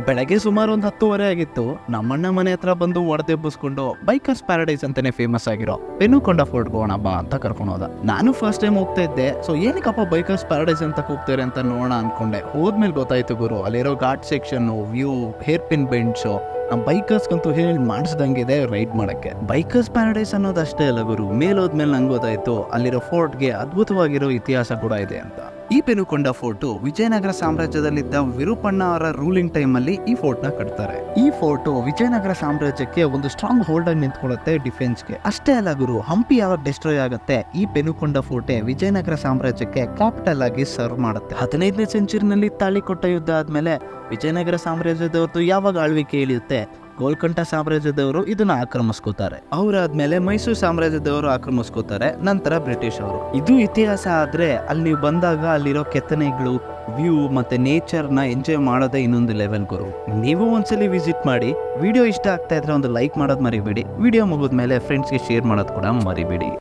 ಬೆಳಗ್ಗೆ ಸುಮಾರು ಒಂದು 10:30 ಆಗಿತ್ತು. ನಮ್ಮಣ್ಣ ಮನೆ ಹತ್ರ ಬಂದು ಒಡೆದೆಬ್ಬಿಸ್ಕೊಂಡು ಬೈಕರ್ಸ್ ಪ್ಯಾರಡೈಸ್ ಅಂತಾನೆ ಫೇಮಸ್ ಆಗಿರೋ ಪೆನುಕೊಂಡ ಫೋರ್ಟ್ ಹೋಗೋಣ ಬಾ ಅಂತ ಕರ್ಕೊಂಡು ಹೋದ. ನಾನು ಫಸ್ಟ್ ಟೈಮ್ ಹೋಗ್ತಾ ಇದ್ದೆ. ಸೊ ಏನಕ್ಕಪ್ಪ ಬೈಕರ್ಸ್ ಪ್ಯಾರಡೈಸ್ ಅಂತ ಹೋಗ್ತಾರೆ ಅಂತ ನೋಡೋಣ ಅನ್ಕೊಂಡೆ. ಹೋದ್ಮೇಲೆ ಗೊತ್ತಾಯ್ತು ಗುರು, ಅಲ್ಲಿರೋ ghat section, view, hair pin bends ನಮ್ಮ ಬೈಕರ್ಸ್ಗಂತೂ ಹೇಳಿ ಮಾಡಿಸ್ದಂಗಿದೆ ರೈಡ್ ಮಾಡಕ್ಕೆ. ಬೈಕರ್ಸ್ ಪ್ಯಾರಡೈಸ್ ಅನ್ನೋದಷ್ಟೇ ಅಲ್ಲ ಗುರು, ಮೇಲೋದ್ಮೇಲೆ ನಂಗೆ ಗೊತ್ತಾಯ್ತು ಅಲ್ಲಿರೋ ಫೋರ್ಟ್ಗೆ ಅದ್ಭುತವಾಗಿರೋ ಇತಿಹಾಸ ಕೂಡ ಇದೆ ಅಂತ. ಈ ಪೆನುಕೊಂಡ ಫೋರ್ಟ್ ವಿಜಯನಗರ ಸಾಮ್ರಾಜ್ಯದಲ್ಲಿದ್ದ ವಿರೂಪಣ್ಣ ಅವರ ರೂಲಿಂಗ್ ಟೈಮ್ ಅಲ್ಲಿ ಈ ಫೋರ್ಟ್ ನ ಕಟ್ತಾರೆ. ಈ ಫೋರ್ಟ್ ವಿಜಯನಗರ ಸಾಮ್ರಾಜ್ಯಕ್ಕೆ ಒಂದು ಸ್ಟ್ರಾಂಗ್ ಹೋಲ್ಡ್ ಆಗಿ ನಿಂತ್ಕೊಳ್ಳುತ್ತೆ ಡಿಫೆನ್ಸ್ಗೆ. ಅಷ್ಟೇ ಅಲ್ಲ ಗುರು, ಹಂಪಿ ಯಾವಾಗ ಡಿಸ್ಟ್ರಾಯ್ ಆಗುತ್ತೆ, ಈ ಪೆನುಕೊಂಡ ಫೋರ್ಟ್ ವಿಜಯನಗರ ಸಾಮ್ರಾಜ್ಯಕ್ಕೆ ಕ್ಯಾಪಿಟಲ್ ಆಗಿ ಸರ್ವ್ ಮಾಡುತ್ತೆ. 15ನೇ ಸೆಂಚುರಿನಲ್ಲಿ ತಾಳಿಕೊಟ್ಟ ಯುದ್ಧ ಆದ್ಮೇಲೆ ವಿಜಯನಗರ ಸಾಮ್ರಾಜ್ಯದವ್ರದ್ದು ಯಾವಾಗ ಆಳ್ವಿಕೆ ಇಳಿಯುತ್ತೆ, ಗೋಲ್ಕಂಠ ಸಾಮ್ರಾಜ್ಯದವರು ಇದನ್ನ ಆಕ್ರಮಿಸ್ಕೋತಾರೆ. ಅವರಾದ್ಮೇಲೆ ಮೈಸೂರು ಸಾಮ್ರಾಜ್ಯದವರು ಆಕ್ರಮಿಸ್ಕೋತಾರೆ, ನಂತರ ಬ್ರಿಟಿಷ್ ಅವರು. ಇದು ಇತಿಹಾಸ. ಆದ್ರೆ ಅಲ್ಲಿ ನೀವು ಬಂದಾಗ ಅಲ್ಲಿರೋ ಕೆತ್ತನೆಗಳು, ವ್ಯೂ ಮತ್ತೆ ನೇಚರ್ ನ ಎಂಜಾಯ್ ಮಾಡೋದೇ ಇನ್ನೊಂದು ಲೆವೆಲ್ ಗುರು. ನೀವು ಒಂದ್ಸಲಿ ವಿಸಿಟ್ ಮಾಡಿ. ವಿಡಿಯೋ ಇಷ್ಟ ಆಗ್ತಾ ಇದ್ರೆ ಒಂದು ಲೈಕ್ ಮಾಡೋದು ಮರಿಬೇಡಿ. ವಿಡಿಯೋ ಮುಗಿದ್ಮೇಲೆ ಫ್ರೆಂಡ್ಸ್ಗೆ ಶೇರ್ ಮಾಡೋದು ಕೂಡ ಮರಿಬೇಡಿ.